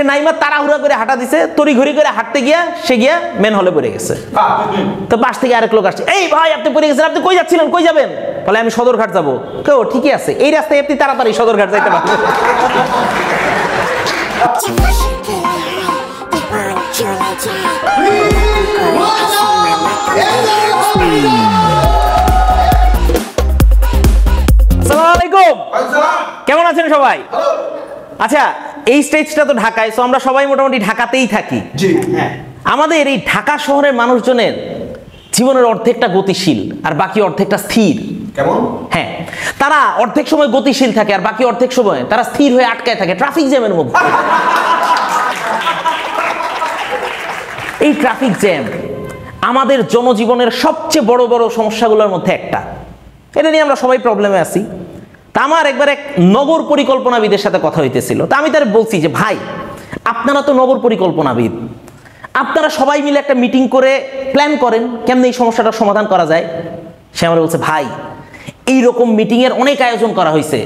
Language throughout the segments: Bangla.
সে নাইমা তাড়াহুড়া করে হাঁটা দিছে, তড়িঘড়ি করে হাঁটতে গিয়া সে গিয়া মেন হলে পড়ে গেছে। তো পাশ থেকে আরেক লোক আসছে, এই ভাই আপনি পড়ে গেছেন, আপনি কই যাচ্ছিলেন, কই যাবেন? বলে আমি সদরঘাট যাবো। কেউ ঠিকই আছে, এই রাস্তায় আপনি তাড়াতাড়ি সদরঘাট যাইতে পারবেন। আসসালামু আলাইকুম, কেমন আছেন সবাই? আচ্ছা, এই স্টেজটা তো ঢাকায়, সো আমরা সবাই মোটামুটি ঢাকাতেই থাকি। আমাদের এই ঢাকা শহরের মানুষজনের জীবনের অর্ধেকটা গতিশীল আর বাকি অর্ধেকটা স্থির। কেমন? হ্যাঁ, তারা অর্ধেক সময় গতিশীল থাকে আর বাকি অর্ধেক সময় তারা স্থির হয়ে আটকায় থাকে ট্রাফিক জ্যামের মধ্যে। এই ট্রাফিক জ্যাম আমাদের জনজীবনের সবচেয়ে বড় বড় সমস্যাগুলোর মধ্যে একটা। এটা নিয়ে আমরা সবাই প্রবলেমে আছি। তা আমার একবার এক নগর পরিকল্পনাবিদের সাথে কথা হইতেছিল। তা আমি তার বলছি যে ভাই, আপনারা তো নগর পরিকল্পনাবিদ, আপনারা সবাই মিলে একটা মিটিং করে প্ল্যান করেন কেমনে এই সমস্যাটার সমাধান করা যায়। সে আমার বলছে, ভাই এইরকম মিটিং এর অনেক আয়োজন করা হয়েছে,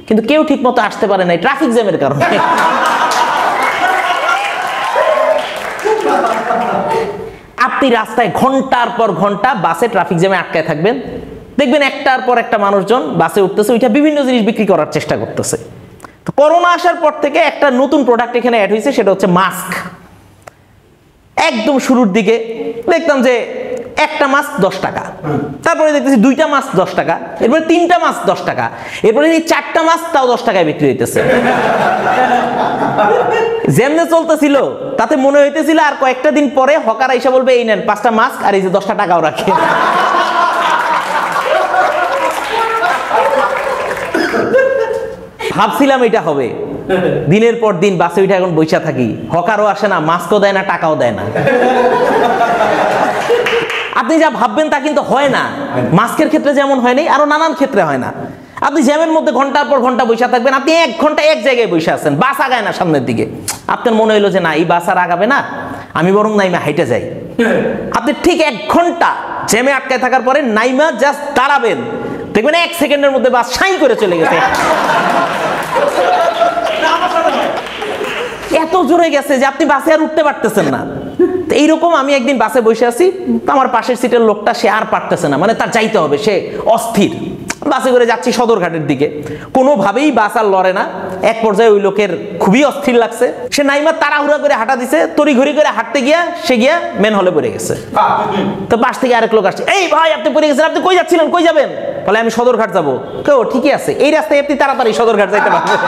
কিন্তু কেউ ঠিক মতো আসতে পারে নাই ট্রাফিক জ্যামের কারণে। আপনি রাস্তায় ঘন্টার পর ঘন্টা বাসে ট্রাফিক জ্যামে আটকায় থাকবেন, দেখবেন একটার পর একটা মানুষজন বাসে উঠতেছে, ওইটা বিভিন্ন জিনিস বিক্রি করার চেষ্টা করতেছে। তো করোনা আসার পর থেকে একটা নতুন প্রোডাক্ট এখানে অ্যাড হয়েছে, সেটা হচ্ছে মাস্ক। একদম শুরুর দিকে দেখতাম যে একটা মাস্ক 10 টাকা, তারপরে দেখতেছি 2টা মাস্ক 10 টাকা, এরপরে 3টা মাস্ক 10 টাকা, এরপরে 4টা মাস্ক তাও 10 টাকায় বিক্রি হইতেছে। যেমনে চলতেছিল তাতে মনে হইতেছিল আর কয়েকটা দিন পরে হকার আইসা বলবে, এই নেন 5টা মাস্ক আর এই যে 10টা টাকাও রাখে। ভাবছিলাম এটা হবে, দিনের পর দিন বাসে উঠে এখন বইসা থাকি, হকারও আসে না, মাস্কও দেয় না, টাকাও দেয় না। আপনি যা ভাববেন তা কিন্তু হয় না। মাস্কের ক্ষেত্রে যেমন হয় নাই, আরো নানান ক্ষেত্রে হয় না। আপনি জ্যামের মধ্যে ঘন্টার পর ঘন্টা বসে থাকবেন, আপনি 1 ঘন্টা এক জায়গায় বসে আছেন, বাস আগায় না সামনের দিকে। আপনার মনে হইলো যে না, এই বাস আর আগাবে না, আমি বরং নাইমা হাইটে যাই। আপনি ঠিক 1 ঘন্টা জ্যামে আটকায় থাকার পরে নাইমা জাস্ট দাঁড়াবেন, দেখবেন 1 সেকেন্ডের মধ্যে বাস সাই করে চলে গেছে। এত জোরে গেছে যে আপনি বাসে আর উঠতে পারতেছেন না। তো এইরকম আমি একদিন বাসে বসে আছি, আমার পাশের সিটের লোকটা সে আর পারতেছে না, মানে তার যাইতে হবে, সে অস্থির। বাসে করে যাচ্ছি সদরঘাটের দিকে, কোনোভাবেই বাস আর লড়ে না। এক পর্যায়ে ওই লোকের খুবই অস্থির লাগছে, সে নাইমা তাড়াহুড়া করে হাঁটা দিছে, তড়িঘড়ি করে হাঁটতে গিয়া সে গিয়া মেন হলে পড়ে গেছে। তো পাশ থেকে আরেক লোক আসছে, এই ভাই আপনি পড়ে গেছেন, আপনি কই যাচ্ছিলেন, কই যাবেন? বলে আমি সদরঘাট যাবো। কেউ ঠিকই আছে, এই রাস্তায় আপনি তাড়াতাড়ি সদরঘাট যাইতে পারবেন।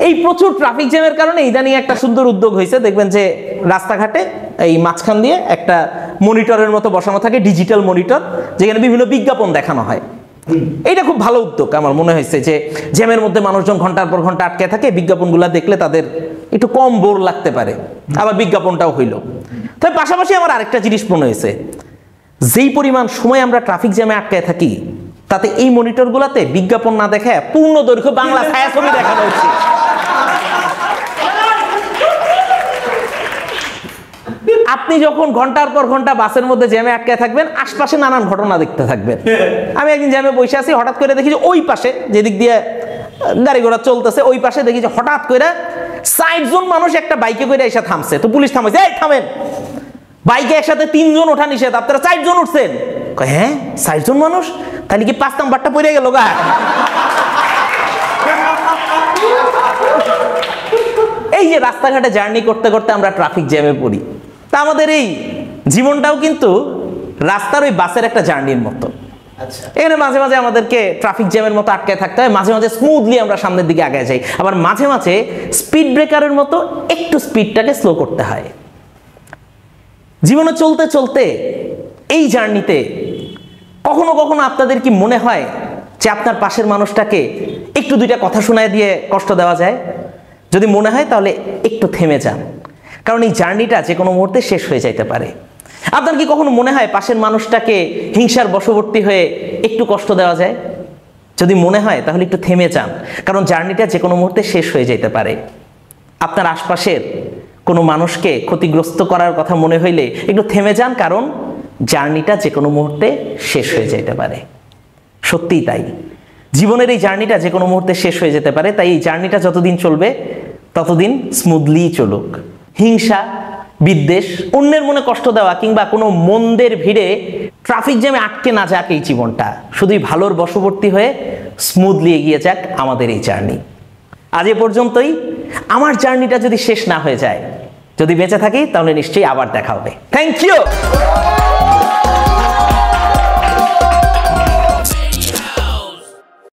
এই প্রচুর ট্রাফিক জ্যামের কারণে ইদানিং একটা সুন্দর উদ্যোগ হয়েছে, দেখবেন যে রাস্তাঘাটে এই মাঝখান দিয়ে একটা মনিটরের মতো বসানো থাকে, ডিজিটাল মনিটর, যেখানে বিভিন্ন বিজ্ঞাপন দেখানো হয়। এইটা খুব ভালো উদ্যোগ আমার মনে হয়েছে, যে জ্যামের মধ্যে মানুষজন ঘন্টার পর ঘন্টা আটকে থাকে, বিজ্ঞাপনগুলো দেখলে তাদের একটু কম বোর লাগতে পারে, আবার বিজ্ঞাপনটাও হইল। তবে পাশাপাশি আমার আরেকটা জিনিস মনে হয়েছে, যেই পরিমাণ সময় আমরা ট্রাফিক জ্যামে আটকায় থাকি, তাতে এই মনিটরগুলোতে বিজ্ঞাপন না দেখায় পূর্ণ দৈর্ঘ্য বাংলা ছায়াছবি দেখানো উচিত। আপনি যখন ঘন্টার পর ঘন্টা বাসের মধ্যে জ্যামে আটকে থাকবেন, আশপাশে নানান ঘটনা দেখতে থাকবেন। আমি একদিন জ্যামে বসে আছি, হঠাৎ করে দেখি যে ওই পাশে যেদিক দিয়ে গাড়ি ঘোড়া চলতেছে, ওই পাশে দেখি যে হঠাৎ করে 60 জন মানুষ একটা বাইকে করে এসে থামছে। তো পুলিশ থামাইছে, এই থামেন, বাইকে একসাথে 3 জন ওঠা নিষেধ, আপনারা 4 জন উঠছেন। হ্যাঁ 60 জন মানুষ, তাহলে কি 5 নাম্বারটা পড়ে গেল গা? এই যে রাস্তাঘাটে জার্নি করতে করতে আমরা ট্রাফিক জ্যামে পড়ি, তা আমাদের এই জীবনটাও কিন্তু রাস্তার ওই বাসের একটা জার্নির মতো। এখানে মাঝে মাঝে আমাদেরকে ট্রাফিক জ্যামের মতো আটকে থাকতে হয়, মাঝে মাঝে স্মুথলি আমরা সামনের দিকে আগায় যাই, আবার মাঝে মাঝে স্পিড ব্রেকারের মতো একটু স্পিডটাকে স্লো করতে হয়। জীবনে চলতে চলতে এই জার্নিতে কখনো কখনো আপনাদের কি মনে হয় যে আপনার পাশের মানুষটাকে একটু 2টা কথা শোনায় দিয়ে কষ্ট দেওয়া যায়? যদি মনে হয় তাহলে একটু থেমে যান, কারণ এই জার্নিটা যে কোনো মুহূর্তে শেষ হয়ে যাইতে পারে। আপনার কি কখনো মনে হয় পাশের মানুষটাকে হিংসার বশবর্তী হয়ে একটু কষ্ট দেওয়া যায়? যদি মনে হয় তাহলে একটু থেমে যান, কারণ জার্নিটা যে কোনো মুহূর্তে শেষ হয়ে যেতে পারে। আপনার আশপাশের কোনো মানুষকে ক্ষতিগ্রস্ত করার কথা মনে হইলে একটু থেমে যান, কারণ জার্নিটা যে কোনো মুহূর্তে শেষ হয়ে যেতে পারে। সত্যিই তাই, জীবনের এই জার্নিটা যে কোনো মুহূর্তে শেষ হয়ে যেতে পারে, তাই এই জার্নিটা যতদিন চলবে ততদিন স্মুথলি চলুক। হিংসা, বিদ্বেষ, অন্যের মনে কষ্ট দেওয়া কিংবা কোনো মন্দের ভিড়ে ট্রাফিক জ্যামে আটকে না যাক এই জীবনটা, শুধুই ভালোর বশবর্তী হয়ে স্মুথলি এগিয়ে যাক আমাদের এই জার্নি। আজ এ পর্যন্তই। আমার জার্নিটা যদি শেষ না হয়ে যায়, যদি বেঁচে থাকি, তাহলে নিশ্চয়ই আবার দেখা হবে। Thank you.